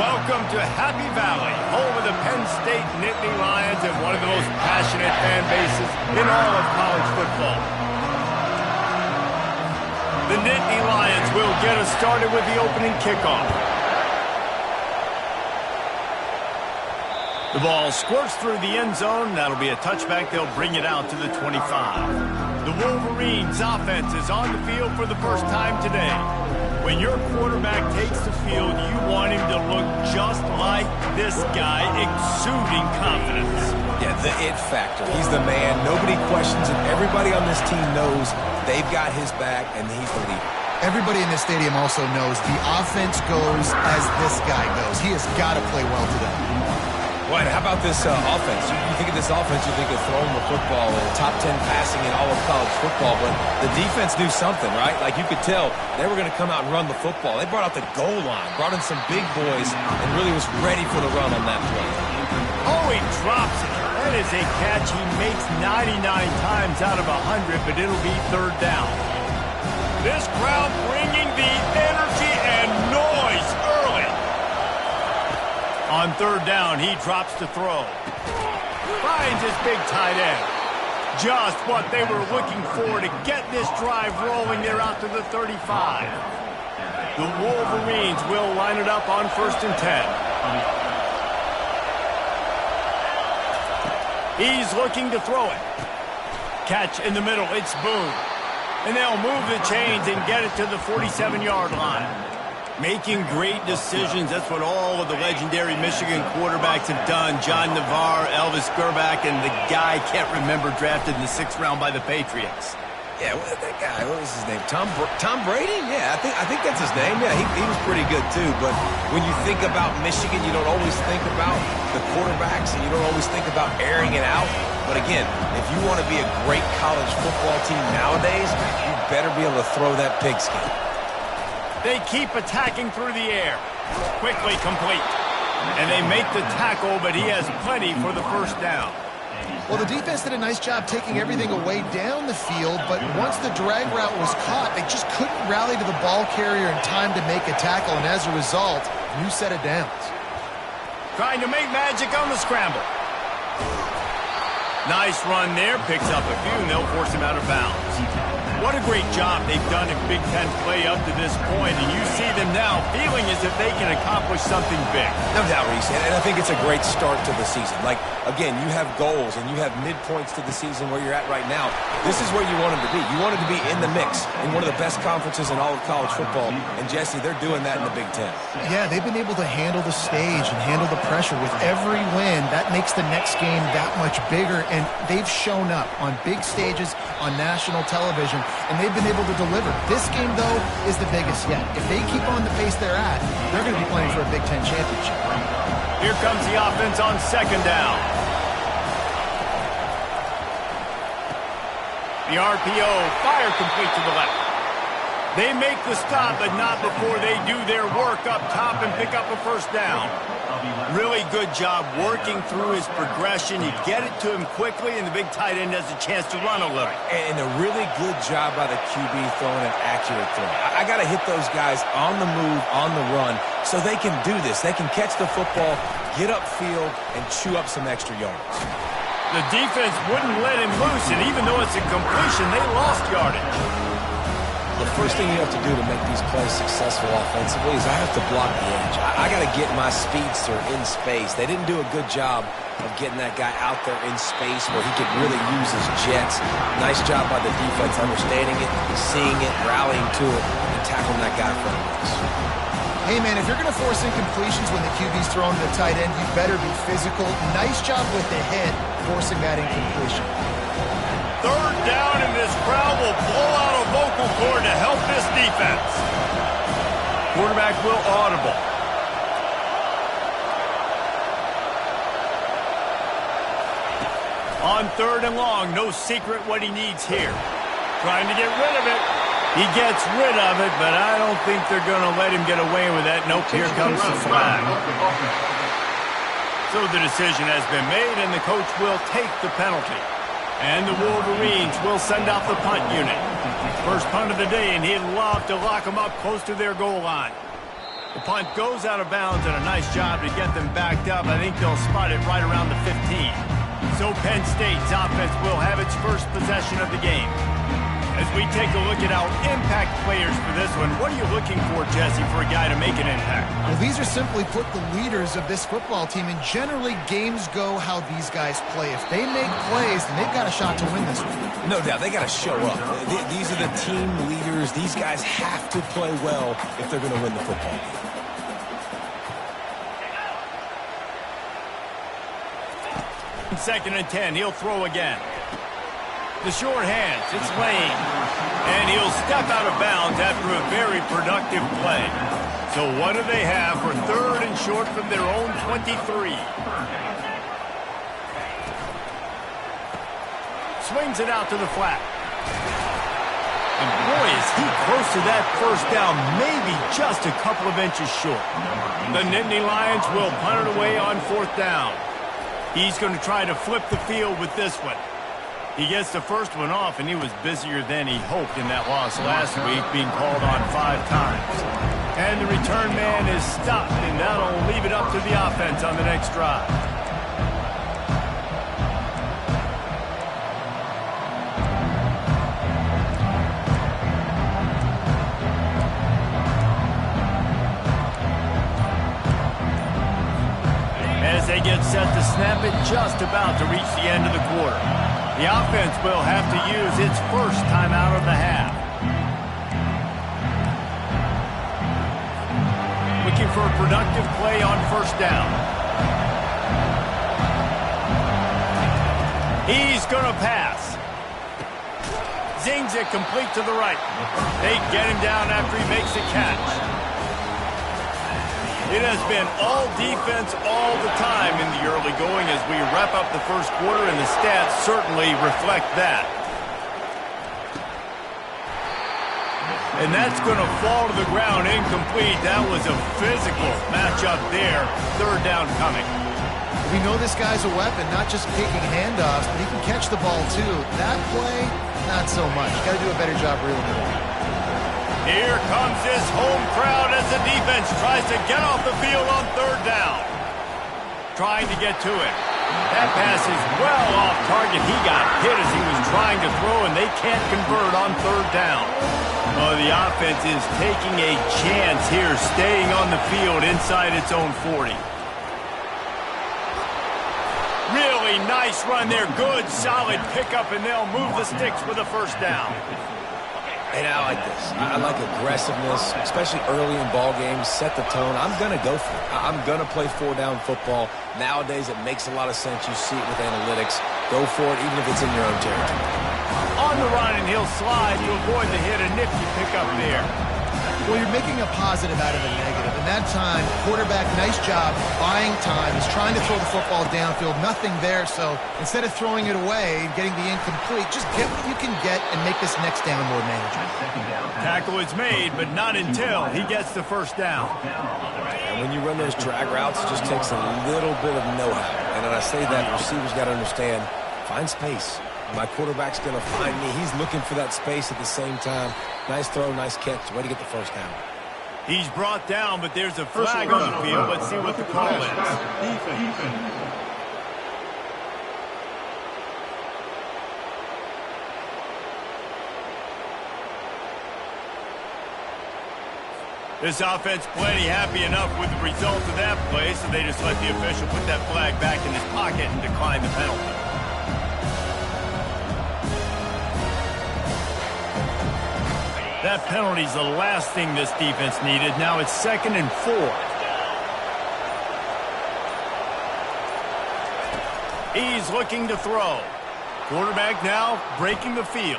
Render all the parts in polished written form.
Welcome to Happy Valley, home of the Penn State Nittany Lions and one of the most passionate fan bases in all of college football. The Nittany Lions will get us started with the opening kickoff. The ball squirts through the end zone. That'll be a touchback. They'll bring it out to the 25. The Wolverines' offense is on the field for the first time today. When your quarterback takes the field, you want him to look just like this guy, exuding confidence. Yeah, the it factor. He's the man. Nobody questions it. Everybody on this team knows they've got his back, and he's the leader. Everybody in this stadium also knows the offense goes as this guy goes. He has got to play well today. What? How about this offense? You think of this offense, you think of throwing the football, top 10 passing in all of college football, but the defense knew something, right? Like you could tell they were going to come out and run the football. They brought out the goal line, brought in some big boys, and really was ready for the run on that play. Oh, he drops it. That is a catch he makes 99 times out of 100, but it'll be third down. This crowd bringing the energy and noise early. On third down, he drops to throw. Finds his big tight end. Just what they were looking for to get this drive rolling. They're out to the 35. The Wolverines will line it up on 1st and 10. He's looking to throw it. Catch in the middle. It's Boone. And they'll move the chains and get it to the 47-yard line. Making great decisions. That's what all of the legendary Michigan quarterbacks have done. John Navarre, Elvis Gerbach, and the guy I can't remember drafted in the 6th round by the Patriots. Yeah, that guy, what was his name? Tom Brady? Yeah, I think that's his name. Yeah, he was pretty good too. But when you think about Michigan, you don't always think about the quarterbacks, and you don't always think about airing it out. But again, if you want to be a great college football team nowadays, you better be able to throw that pigskin. They keep attacking through the air. Quickly complete. And they make the tackle, but he has plenty for the first down. Well, the defense did a nice job taking everything away down the field, but once the drag route was caught, they just couldn't rally to the ball carrier in time to make a tackle, and as a result, new set of downs. Trying to make magic on the scramble. Nice run there. Picks up a few, and they'll force him out of bounds. What a great job they've done in Big Ten play up to this point, and you see them now feeling as if they can accomplish something big. No doubt, Reese, and I think it's a great start to the season. Like, again, you have goals and you have midpoints to the season where you're at right now. This is where you want them to be. You want them to be in the mix in one of the best conferences in all of college football, and Jesse, they're doing that in the Big Ten. Yeah, they've been able to handle the stage and handle the pressure. With every win, that makes the next game that much bigger, and they've shown up on big stages on national television, and they've been able to deliver. This game, though, is the biggest yet. If they keep on the pace they're at, they're going to be playing for a Big Ten championship. Here comes the offense on 2nd down. The RPO, fire complete to the left. They make the stop, but not before they do their work up top and pick up a first down. Really good job working through his progression. You get it to him quickly, and the big tight end has a chance to run a little. And a really good job by the QB throwing an accurate throw. I got to hit those guys on the move, on the run, so they can do this. They can catch the football, get upfield, and chew up some extra yards. The defense wouldn't let him loose, and even though it's a completion, they lost yardage. The first thing you have to do to make these plays successful offensively is I have to block the edge. I got to get my speedster in space. They didn't do a good job of getting that guy out there in space where he could really use his jets. Nice job by the defense understanding it, seeing it, rallying to it, and tackling that guy from us. Hey, man, if you're going to force incompletions when the QB's throwing to the tight end, you better be physical. Nice job with the hit, forcing that incompletion. Third down, and this crowd will blow out a vocal cord to help this defense. Quarterback will audible. On 3rd and long, no secret what he needs here. Trying to get rid of it. He gets rid of it, but I don't think they're going to let him get away with that. Nope, here comes the flag. So the decision has been made, and the coach will take the penalty. And the Wolverines will send out the punt unit. First punt of the day, and he'd love to lock them up close to their goal line. The punt goes out of bounds, and a nice job to get them backed up. I think they'll spot it right around the 15. So Penn State's offense will have its first possession of the game. As we take a look at our impact players for this one, what are you looking for, Jesse, for a guy to make an impact? Well, these are simply put the leaders of this football team, and generally games go how these guys play. If they make plays, then they've got a shot to win this one. No doubt, they got to show up. These are the team leaders. These guys have to play well if they're going to win the football game. 2nd and 10, he'll throw again. The short hands, it's Lane. And he'll step out of bounds after a very productive play. So what do they have for 3rd and short from their own 23? Swings it out to the flat. And boy, is he close to that first down, maybe just a couple of inches short. The Nittany Lions will punt it away on 4th down. He's going to try to flip the field with this one. He gets the first one off, and he was busier than he hoped in that loss last week, being called on 5 times. And the return man is stopped, and that'll leave it up to the offense on the next drive. As they get set to snap it, just about to reach the end of the quarter. The offense will have to use its first timeout of the half. Looking for a productive play on 1st down. He's going to pass. Zings it complete to the right. They get him down after he makes the catch. It has been all defense all the time in the early going as we wrap up the first quarter, and the stats certainly reflect that. And that's going to fall to the ground incomplete. That was a physical matchup there. 3rd down coming. We know this guy's a weapon, not just kicking handoffs, but he can catch the ball too. That play, not so much. Got to do a better job reeling it in. Here comes his home crowd as the defense tries to get off the field on 3rd down. Trying to get to it. That pass is well off target. He got hit as he was trying to throw, and they can't convert on 3rd down. Well, the offense is taking a chance here, staying on the field inside its own 40. Really nice run there. Good, solid pickup, and they'll move the sticks with a 1st down. And I like this. I like aggressiveness, especially early in ball games. Set the tone. I'm going to go for it. I'm going to play 4-down football. Nowadays, it makes a lot of sense. You see it with analytics. Go for it, even if it's in your own territory. On the run, and he'll slide to avoid the hit. A nifty pickup there. Well, you're making a positive out of a negative. And that time, quarterback, nice job, buying time. He's trying to throw the football downfield. Nothing there, so instead of throwing it away and getting the incomplete, just get what you can get and make this next down more manageable. Tackle is made, but not until he gets the 1st down. And when you run those drag routes, it just takes a little bit of know-how. And when I say that, receivers got to understand, find space. My quarterback's going to find me. He's looking for that space at the same time. Nice throw, nice catch. Way to get the 1st down. He's brought down, but there's a flag on the field. Let's see what the call is. This offense plenty happy enough with the result of that play, so they just let the official put that flag back in his pocket and decline the penalty. That penalty's the last thing this defense needed. Now it's 2nd and 4. He's looking to throw. Quarterback now breaking the field.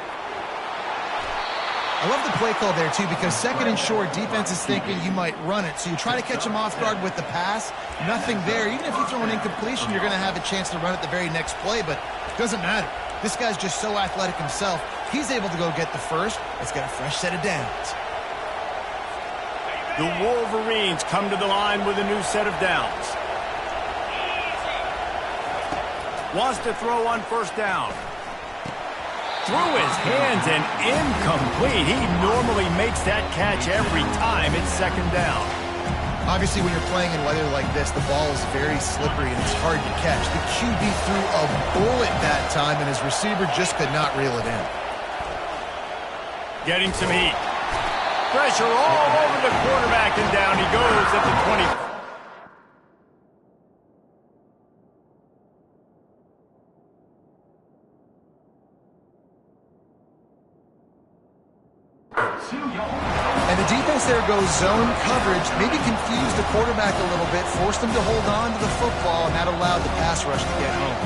I love the play call there, too, because 2nd and short, defense is thinking you might run it. So you try to catch him off guard with the pass. Nothing there. Even if you throw an incompletion, you're going to have a chance to run it the very next play, but it doesn't matter. This guy's just so athletic himself. He's able to go get the first. Let's get a fresh set of downs. The Wolverines come to the line with a new set of downs. Wants to throw on 1st down. Through his hands and incomplete. He normally makes that catch every time. It's 2nd down. Obviously, when you're playing in weather like this, the ball is very slippery and it's hard to catch. The QB threw a bullet that time, and his receiver just could not reel it in. Getting some heat. Pressure all over the quarterback, and down he goes at the 20. And the defense there goes zone coverage, maybe confused the quarterback a little bit, forced him to hold on to the football, and that allowed the pass rush to get home.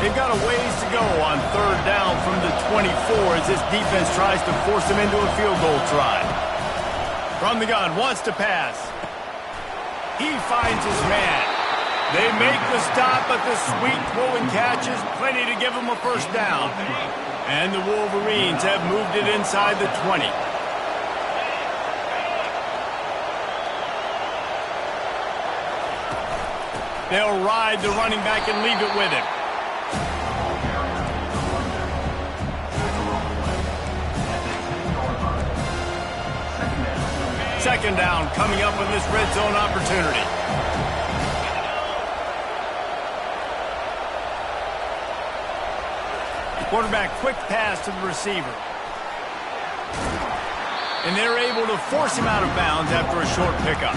They've got a ways to go on third down from the 24 as this defense tries to force them into a field goal try. From the gun, wants to pass. He finds his man. They make the stop, but the sweet throw and catch is plenty to give them a first down. And the Wolverines have moved it inside the 20. They'll ride the running back and leave it with him. Second down coming up on this red zone opportunity. Quarterback quick pass to the receiver. And they're able to force him out of bounds after a short pickup.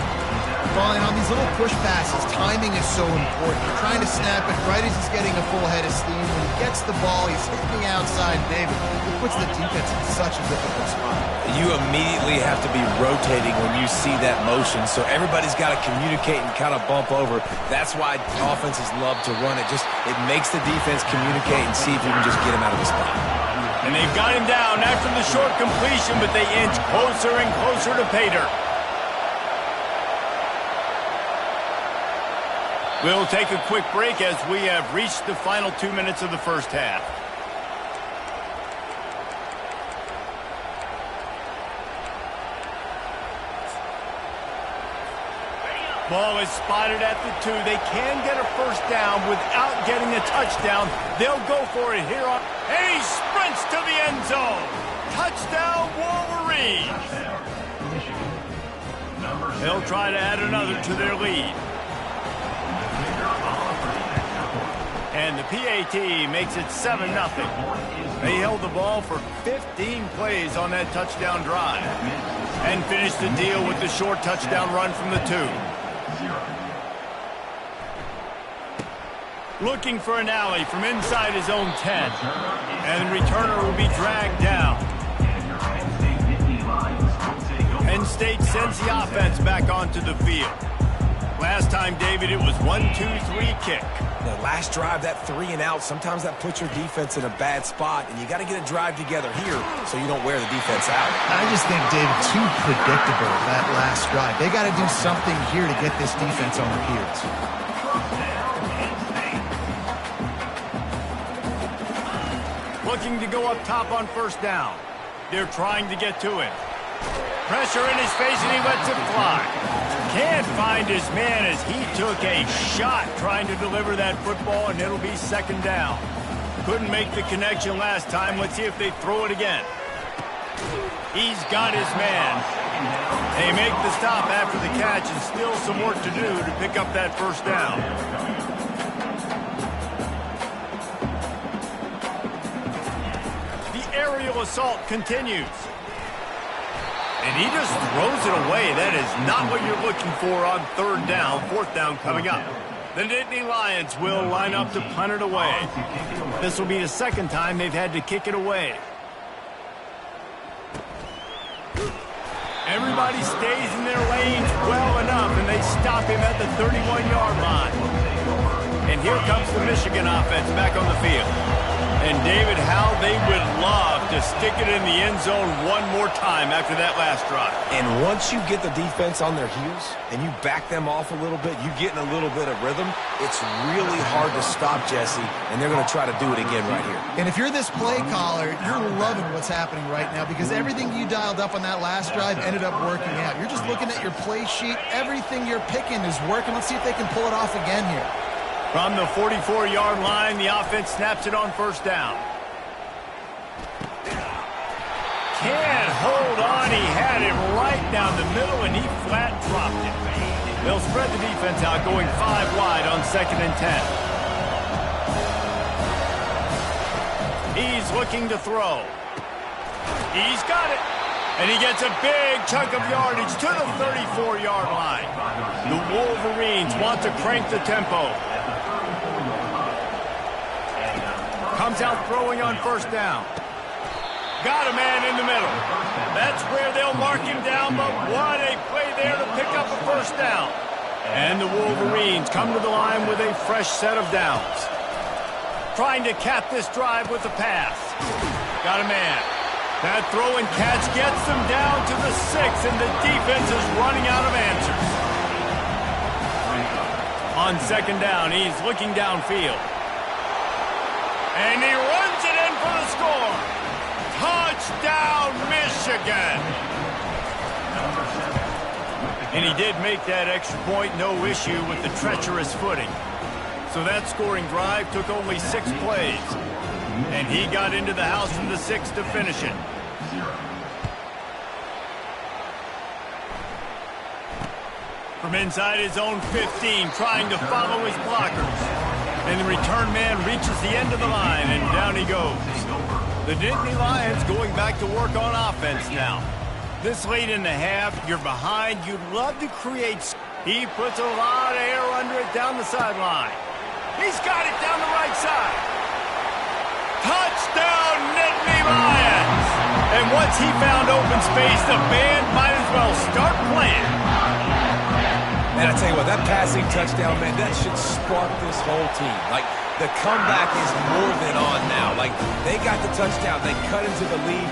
Falling on these little push passes, timing is so important. You're trying to snap it right as he's getting a full head of steam. When he gets the ball, he's hitting the outside, David. It puts the defense in such a difficult spot. You immediately have to be rotating when you see that motion, so everybody's got to communicate and kind of bump over. That's why offenses love to run it. It makes the defense communicate and see if you can just get him out of the spot. And they've got him down after the short completion, but they inch closer and closer to pay dirt. We'll take a quick break as we have reached the final 2 minutes of the first half. Ball is spotted at the 2. They can get a first down without getting a touchdown. They'll go for it here on. And he sprints to the end zone. Touchdown, Wolverines. They'll try to add another to their lead. And the PAT makes it 7-0. They held the ball for 15 plays on that touchdown drive and finished the deal with the short touchdown run from the 2. Looking for an alley from inside his own 10. And the returner will be dragged down. Penn State sends the offense back onto the field. Last time, David, it was 1-2-3 kick. The last drive, that 3 and out, sometimes that puts your defense in a bad spot, and you got to get a drive together here so you don't wear the defense out. I just think, David, too predictable, that last drive. They got to do something here to get this defense on their heels. Looking to go up top on first down. They're trying to get to it. Pressure in his face, and he lets it fly. Can't find his man as he took a shot trying to deliver that football, and it'll be second down. Couldn't make the connection last time. Let's see if they throw it again. He's got his man. They make the stop after the catch, and still some work to do to pick up that first down. The aerial assault continues. And he just throws it away. That is not what you're looking for on third down. Fourth down coming up. The Nittany Lions will line up to punt it away. This will be the second time they've had to kick it away. Everybody stays in their lanes well enough, and they stop him at the 31-yard line. And here comes the Michigan offense back on the field. And, David, how they would love to stick it in the end zone one more time after that last drive. And once you get the defense on their heels and you back them off a little bit, you get in a little bit of rhythm, it's really hard to stop, Jesse, and they're going to try to do it again right here. And if you're this play caller, you're loving what's happening right now because everything you dialed up on that last drive ended up working out. You're just looking at your play sheet. Everything you're picking is working. Let's see if they can pull it off again here. From the 44-yard line, the offense snaps it on first down. Can't hold on. He had it right down the middle, and he flat dropped it. They'll spread the defense out, going 5 wide on 2nd and 10. He's looking to throw. He's got it. And he gets a big chunk of yardage to the 34-yard line. The Wolverines want to crank the tempo. Comes out throwing on 1st down. Got a man in the middle. That's where they'll mark him down, but what a play there to pick up a 1st down. And the Wolverines come to the line with a fresh set of downs. Trying to cap this drive with a pass. Got a man. That throw and catch gets them down to the 6, and the defense is running out of answers. On 2nd down, he's looking downfield. And he runs it in for the score. Touchdown, Michigan! And he did make that extra point, no issue with the treacherous footing. So that scoring drive took only 6 plays. And he got into the house from the 6 to finish it. From inside his own 15, trying to follow his blockers. And the return man reaches the end of the line, and down he goes. The Nittany Lions going back to work on offense now. This late in the half, you're behind. You'd love to create. He puts a lot of air under it down the sideline. He's got it down the right side. Touchdown, Nittany Lions! And once he found open space, the band might as well start playing. Man, I tell you what, that passing touchdown, man, that should spark this whole team. Like, the comeback is more than on now. Like, they got the touchdown. They cut into the lead.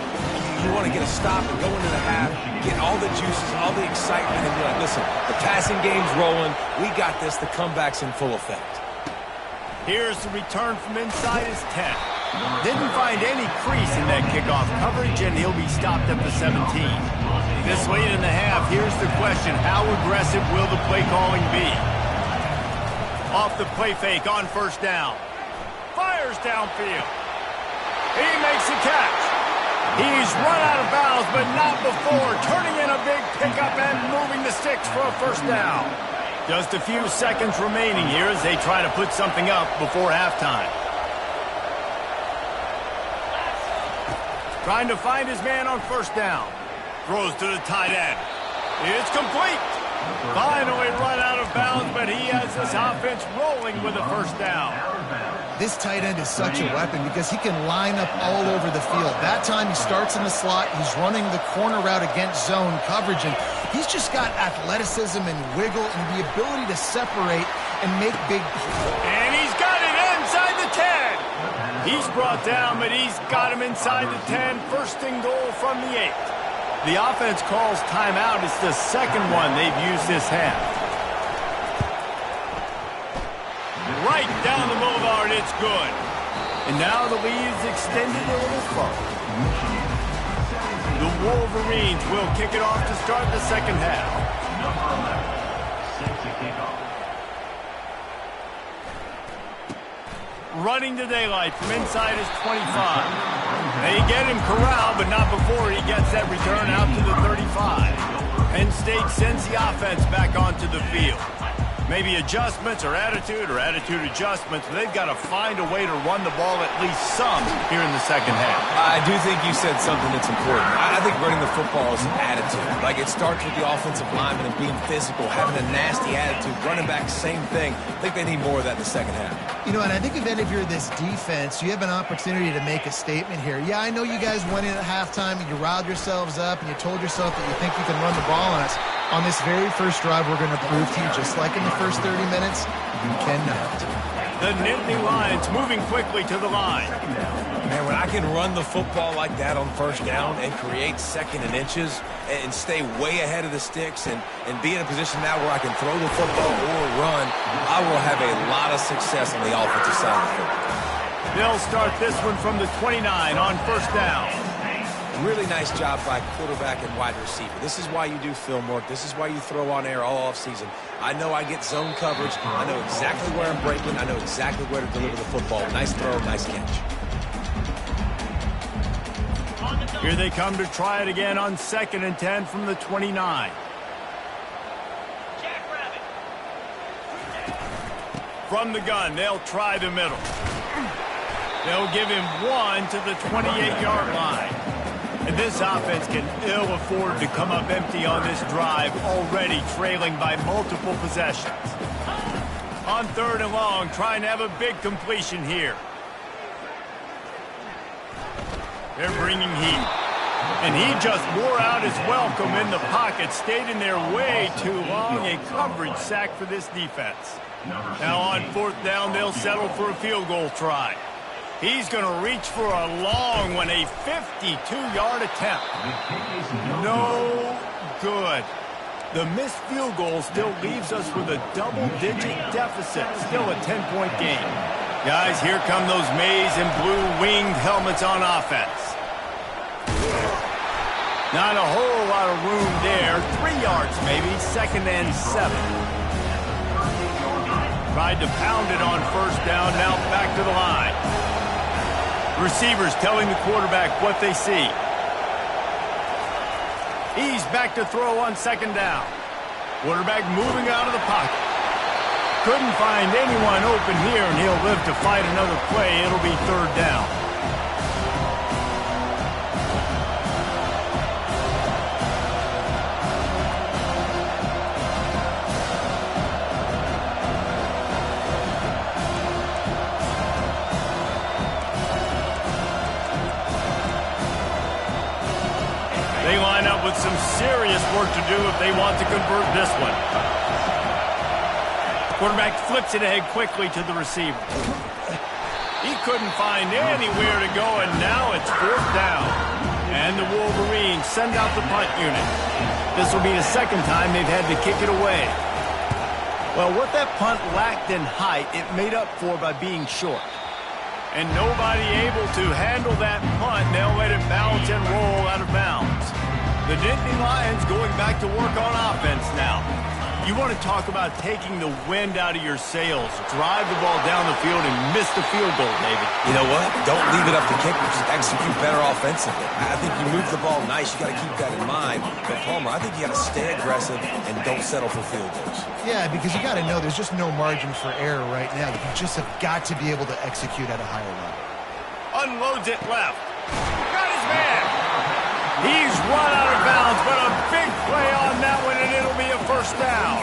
You want to get a stop and go into the half, get all the juices, all the excitement, and be like, listen, the passing game's rolling. We got this. The comeback's in full effect. Here's the return from inside his 10. Didn't find any crease in that kickoff coverage, and he'll be stopped at the 17. This late in the half, here's the question. How aggressive will the play calling be? Off the play fake on 1st down. Fires downfield. He makes the catch. He's run out of bounds, but not before turning in a big pickup and moving the sticks for a 1st down. Just a few seconds remaining here as they try to put something up before halftime. Trying to find his man on 1st down. Throws to the tight end. It's complete. Finally run out of bounds, but he has this offense rolling with a 1st down. This tight end is such a weapon because he can line up all over the field. That time he starts in the slot. He's running the corner route against zone coverage, and he's just got athleticism and wiggle and the ability to separate and make big plays. And he's got it inside the 10. He's brought down, but he's got him inside the 10. 1st and goal from the 8. The offense calls timeout. It's the 2nd one they've used this half. Right down the boulevard, it's good. And now the lead's extended a little further. The Wolverines will kick it off to start the 2nd half. Running to daylight from inside his 25. They get him corralled, but not before he gets that return out to the 35. Penn State sends the offense back onto the field. Maybe adjustments or attitude adjustments, but they've got to find a way to run the ball at least some here in the 2nd half. I do think you said something that's important. I think running the football is an attitude. Like, it starts with the offensive lineman and being physical, having a nasty attitude. Running back, same thing. I think they need more of that in the 2nd half. You know, and I think if you're this defense, you have an opportunity to make a statement here. Yeah, I know you guys went in at halftime and you riled yourselves up and you told yourself that you think you can run the ball on us. On this very first drive, we're going to prove to you, just like in the first 30 minutes, you cannot. The Nittany Lions moving quickly to the line. Man, when I can run the football like that on 1st down and create 2nd and inches and stay way ahead of the sticks and be in a position now where I can throw the football or run, I will have a lot of success on the offensive side of the football. They'll start this one from the 29 on 1st down. Really nice job by quarterback and wide receiver. This is why you do film work. This is why you throw on air all offseason. I know I get zone coverage. I know exactly where I'm breaking. I know exactly where to deliver the football. Nice throw, nice catch. Here they come to try it again on 2nd and 10 from the 29. From the gun, they'll try the middle. They'll give him one to the 28-yard line. And this offense can ill afford to come up empty on this drive, already trailing by multiple possessions. On 3rd and long, trying to have a big completion here. They're bringing heat. And he just wore out his welcome in the pocket, stayed in there way too long. A coverage sack for this defense. Now on 4th down, they'll settle for a field goal try. He's going to reach for a long one, a 52-yard attempt. No good. The missed field goal still leaves us with a double-digit deficit, still a 10-point game. Guys, here come those maize and blue winged helmets on offense. Not a whole lot of room there. 3 yards maybe, 2nd and 7. Tried to pound it on 1st down, now back to the line. Receivers telling the quarterback what they see. He's back to throw on 2nd down. Quarterback moving out of the pocket. Couldn't find anyone open here, and he'll live to fight another play. It'll be 3rd down. They line up with some serious work to do if they want to convert this one. Quarterback flips it ahead quickly to the receiver. He couldn't find anywhere to go, and now it's 4th down. And the Wolverines send out the punt unit. This will be the 2nd time they've had to kick it away. Well, what that punt lacked in height, it made up for by being short. And nobody able to handle that punt. They'll let it bounce and roll out of bounds. The Nittany Lions going back to work on offense now. You want to talk about taking the wind out of your sails. Drive the ball down the field and miss the field goal, David. You know what? Don't leave it up to kickers. Execute better offensively. I think you move the ball nice. You got to keep that in mind. But, Palmer, I think you got to stay aggressive and don't settle for field goals. Yeah, because you got to know there's just no margin for error right now. You just have got to be able to execute at a higher level. Unloads it left. Got his man. He's run out of bounds, but a big play on that one, and it'll be a 1st down.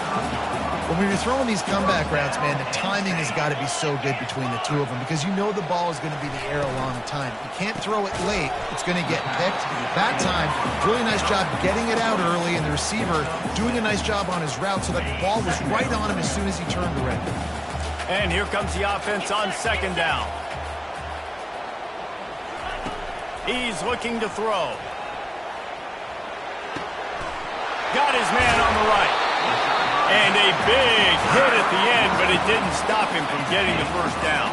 When you're throwing these comeback routes, man, the timing has got to be so good between the two of them because you know the ball is going to be in the air a long time. You can't throw it late. It's going to get picked. That time, really nice job getting it out early, and the receiver doing a nice job on his route so that the ball was right on him as soon as he turned around. And here comes the offense on 2nd down. He's looking to throw. Got his man on the right. And a big hit at the end, but it didn't stop him from getting the 1st down.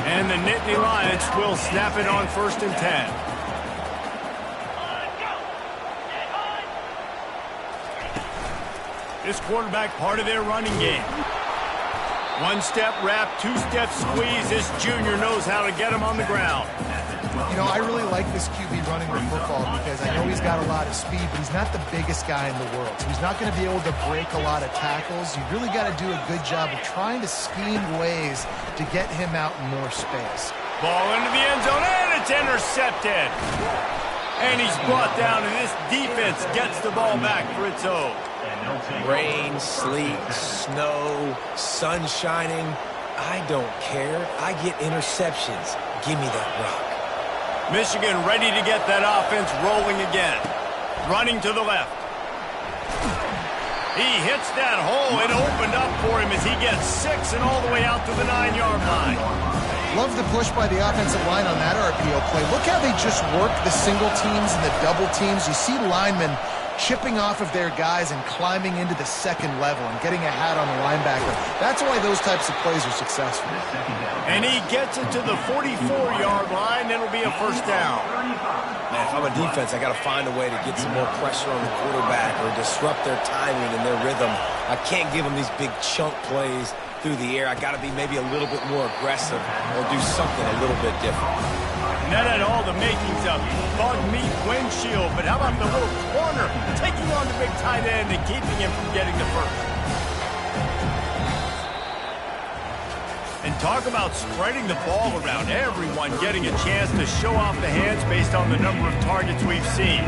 And the Nittany Lions will snap it on 1st and 10. This quarterback part of their running game. 1-step wrap, 2-step squeeze. This junior knows how to get him on the ground. You know, I really like this QB running the football because I know he's got a lot of speed, but he's not the biggest guy in the world. So he's not going to be able to break a lot of tackles. You really got to do a good job of trying to scheme ways to get him out in more space. Ball into the end zone, and it's intercepted. And he's brought down, and this defense gets the ball back for its own. Rain, sleet, snow, sun shining. I don't care. I get interceptions. Give me that rock. Michigan ready to get that offense rolling again. Running to the left. He hits that hole. It opened up for him as he gets 6 and all the way out to the 9-yard line. Love the push by the offensive line on that RPO play. Look how they just work the single teams and the double teams. You see linemen chipping off of their guys and climbing into the 2nd level and getting a hat on the linebacker. That's why those types of plays are successful. And he gets it to the 44-yard line. It'll be a 1st down. Man, if I'm a defense, I got to find a way to get some more pressure on the quarterback or disrupt their timing and their rhythm. I can't give them these big chunk plays through the air. I got to be maybe a little bit more aggressive or do something a little bit different. That had all the makings of bug meat windshield, but how about the little corner taking on the big tight end and keeping him from getting the 1st? And talk about spreading the ball around. Everyone getting a chance to show off the hands based on the number of targets we've seen.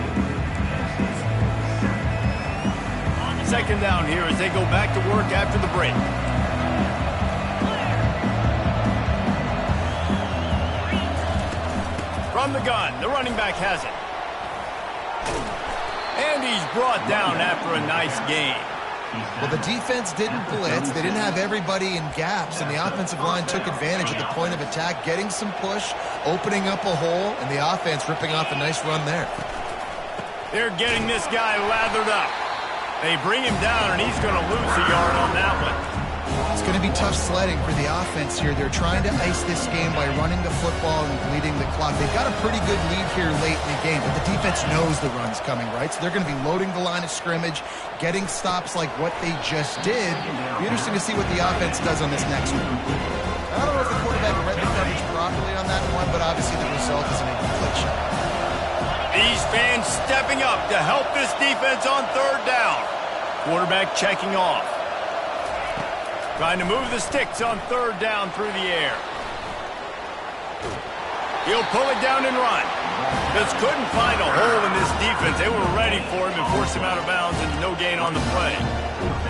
Second down here as they go back to work after the break. From the gun, the running back has it. And he's brought down after a nice gain. Well, the defense didn't blitz. They didn't have everybody in gaps, and the offensive line took advantage at the point of attack, getting some push, opening up a hole, and the offense ripping off a nice run there. They're getting this guy lathered up. They bring him down, and he's going to lose a yard on that one. It's going to be tough sledding for the offense here. They're trying to ice this game by running the football and bleeding the clock. They've got a pretty good lead here late in the game, but the defense knows the run's coming, right? So they're going to be loading the line of scrimmage, getting stops like what they just did. It'll be interesting to see what the offense does on this next one. I don't know if the quarterback read the coverage properly on that one, but obviously the result is an incomplete shot. These fans stepping up to help this defense on third down. Quarterback checking off. Trying to move the sticks on third down through the air. He'll pull it down and run. Just couldn't find a hole in this defense. They were ready for him and forced him out of bounds, and no gain on the play.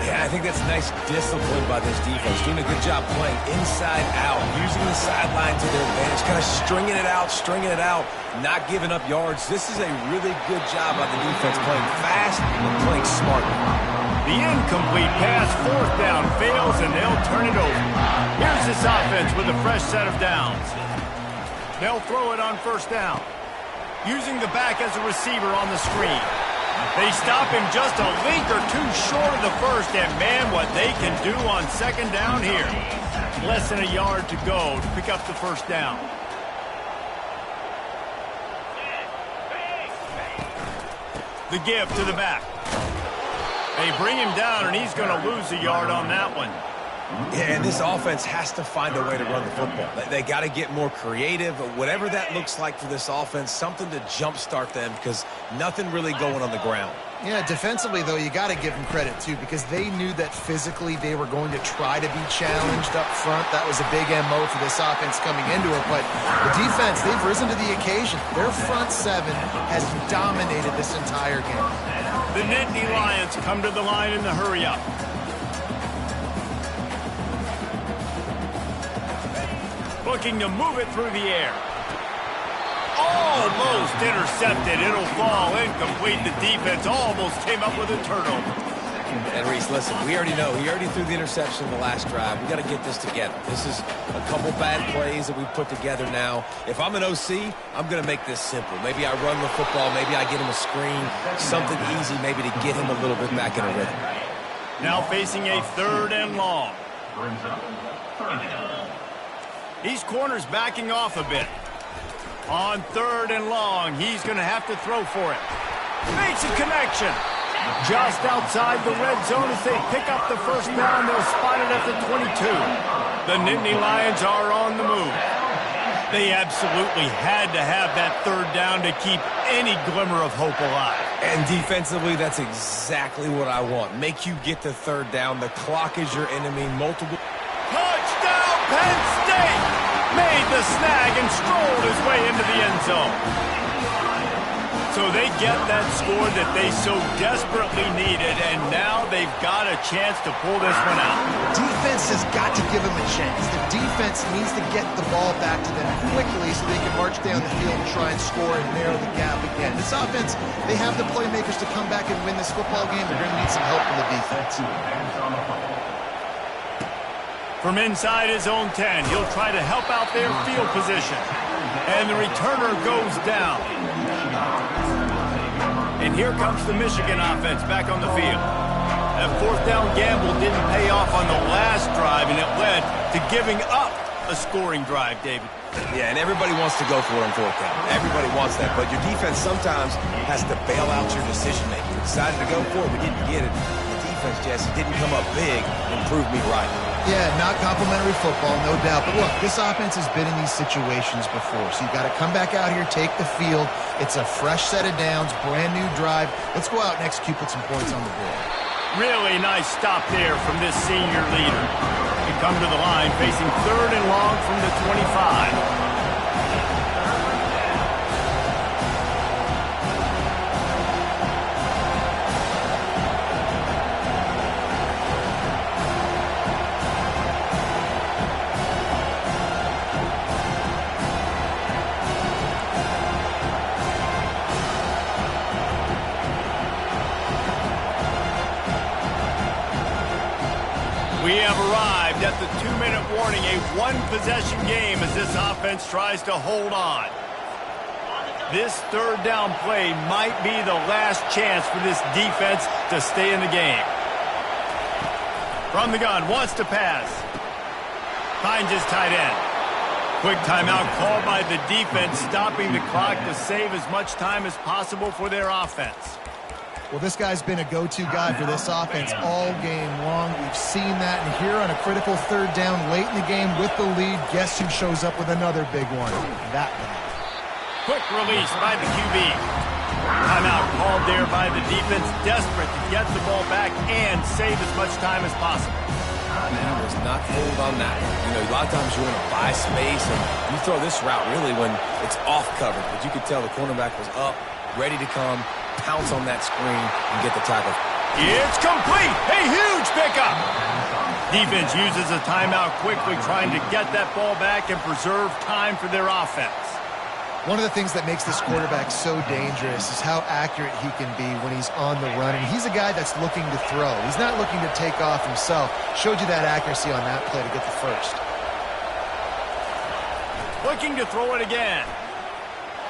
Yeah, I think that's nice discipline by this defense. Doing a good job playing inside out, using the sideline to their advantage, kind of stringing it out, not giving up yards. This is a really good job by the defense, playing fast and playing smart. The incomplete pass, fourth down, fails, and they'll turn it over. Here's this offense with a fresh set of downs. They'll throw it on first down, using the back as a receiver on the screen. They stop him just a length or two short of the first, and man, what they can do on second down here. Less than a yard to go to pick up the first down. The give to the back. They bring him down, and he's going to lose a yard on that one. Yeah, and this offense has to find a way to run the football. They got to get more creative, whatever that looks like for this offense, something to jumpstart them because nothing really going on the ground. Yeah, defensively, though, you got to give them credit, too, because they knew that physically they were going to try to be challenged up front. That was a big MO for this offense coming into it. But the defense, they've risen to the occasion. Their front seven has dominated this entire game. The Nittany Lions come to the line in the hurry-up. Looking to move it through the air. Almost intercepted. It'll fall incomplete. The defense almost came up with a turnover. And Reese, listen, we already know. He already threw the interception in the last drive. We got to get this together. This is a couple bad plays that we've put together now. If I'm an OC, I'm going to make this simple. Maybe I run the football. Maybe I get him a screen. Something easy maybe to get him a little bit back in a rhythm. Now facing a third and long. These corners backing off a bit. On third and long, he's going to have to throw for it. Makes a connection. Just outside the red zone as they pick up the first down. They'll spot it at the 22. The Nittany Lions are on the move. They absolutely had to have that third down to keep any glimmer of hope alive. And defensively, that's exactly what I want. Make you get the third down. The clock is your enemy. Multiple. Touchdown, Penn State! Made the snag and strolled his way into the end zone. So they get that score that they so desperately needed, and now they've got a chance to pull this one out. Defense has got to give them a chance. The defense needs to get the ball back to them quickly so they can march down the field and try and score and narrow the gap again. This offense, they have the playmakers to come back and win this football game. They're going to need some help from the defense. From inside his own 10, he'll try to help out their field position. And the returner goes down. And here comes the Michigan offense back on the field. That fourth down gamble didn't pay off on the last drive, and it led to giving up a scoring drive, David. Yeah, and everybody wants to go for it on fourth down. Everybody wants that, but your defense sometimes has to bail out your decision-making. We decided to go for it, we didn't get it. The defense, Jesse, didn't come up big and prove me right. Yeah, not complimentary football, no doubt. But look, this offense has been in these situations before. So you've got to come back out here, take the field. It's a fresh set of downs, brand new drive. Let's go out and execute, put some points on the board. Really nice stop there from this senior leader. to come to the line, facing 3rd and long from the 25. We have arrived at the 2-minute warning, a one-possession game as this offense tries to hold on. This 3rd down play might be the last chance for this defense to stay in the game. From the gun, wants to pass. Finds his tight end. Quick timeout called by the defense, stopping the clock to save as much time as possible for their offense. Well, this guy's been a go-to guy for this offense all game long. We've seen that, and here on a critical 3rd down late in the game with the lead, guess who shows up with another big one? That one. Quick release by the QB. Timeout called there by the defense, desperate to get the ball back and save as much time as possible. Man, was not fooled on that one. You know, a lot of times you want to buy space, and you throw this route really when it's off coverage. But you could tell the cornerback was up, ready to come, pounce on that screen, and get the tackle. It's complete! A huge pickup! Defense uses a timeout quickly, trying to get that ball back and preserve time for their offense. One of the things that makes this quarterback so dangerous is how accurate he can be when he's on the run. And he's a guy that's looking to throw. He's not looking to take off himself. Showed you that accuracy on that play to get the first. Looking to throw it again.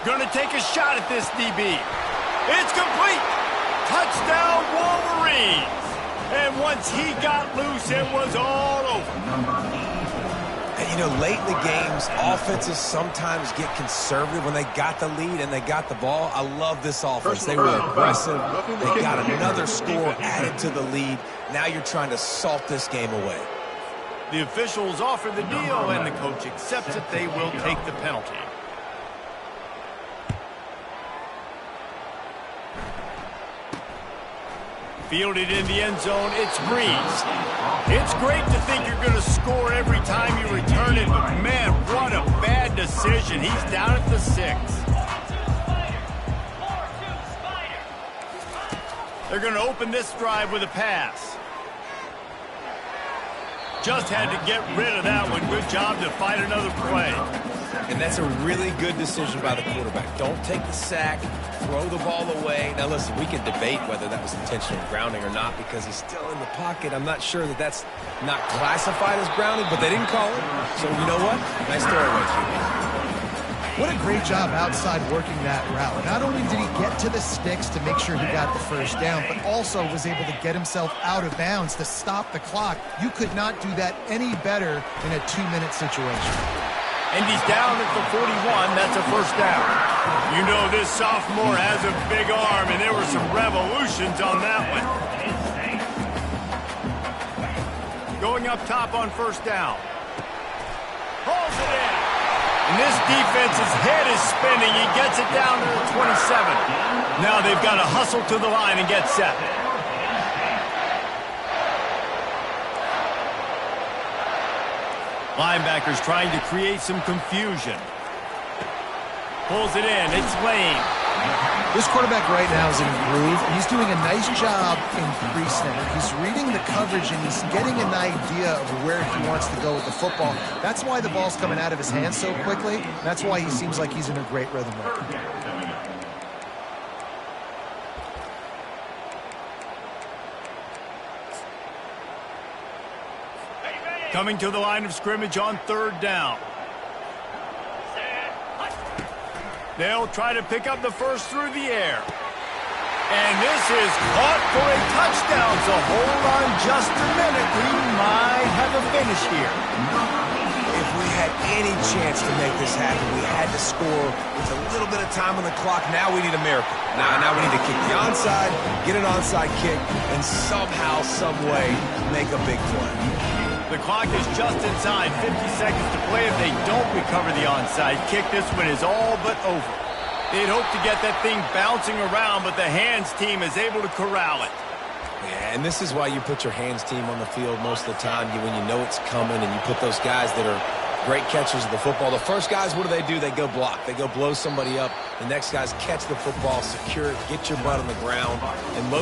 Gonna take a shot at this DB. It's complete! Touchdown Wolverines! And once he got loose, it was all over. And, you know, late in the games, offenses sometimes get conservative when they got the lead and they got the ball. I love this offense. They were aggressive. They got another score added to the lead. Now you're trying to salt this game away. The officials offer the deal, and the coach accepts it. They will take the penalty. Fielded in the end zone, it's Breeze. It's great to think you're going to score every time you return it, but man, what a bad decision. He's down at the 6. They're going to open this drive with a pass. Just had to get rid of that one. Good job to find another play. And that's a really good decision by the quarterback. Don't take the sack, throw the ball away. Now, listen, we can debate whether that was intentional grounding or not because he's still in the pocket. I'm not sure that that's not classified as grounding, but they didn't call it. So, you know what? Nice throw away, QB. What a great job outside working that route. Not only did he get to the sticks to make sure he got the first down, but also was able to get himself out of bounds to stop the clock. You could not do that any better in a 2-minute situation. And he's down at the 41. That's a first down. You know this sophomore has a big arm, and there were some revolutions on that one. Going up top on first down. Pulls it in. And this defense's head is spinning. He gets it down to the 27. Now they've got to hustle to the line and get set. Linebackers trying to create some confusion. Pulls it in. It's Lane. This quarterback right now is in a groove, and he's doing a nice job in pre-snap. He's reading the coverage, and he's getting an idea of where he wants to go with the football. That's why the ball's coming out of his hands so quickly. That's why he seems like he's in a great rhythm right now. Coming to the line of scrimmage on third down. They'll try to pick up the first through the air. And this is caught for a touchdown, so hold on just a minute. We might have a finish here. If we had any chance to make this happen, we had to score with a little bit of time on the clock. Now we need a miracle. Now we need to kick the onside, get an onside kick, and somehow, some way, make a big play. The clock is just inside 50 seconds to play. If they don't recover the onside kick, this one is all but over. They'd hope to get that thing bouncing around, but the hands team is able to corral it. Yeah, and this is why you put your hands team on the field most of the time when you know it's coming, and you put those guys that are great catchers of the football. The first guys, what do? They go block. They go blow somebody up. The next guys catch the football, secure it, get your butt on the ground. And most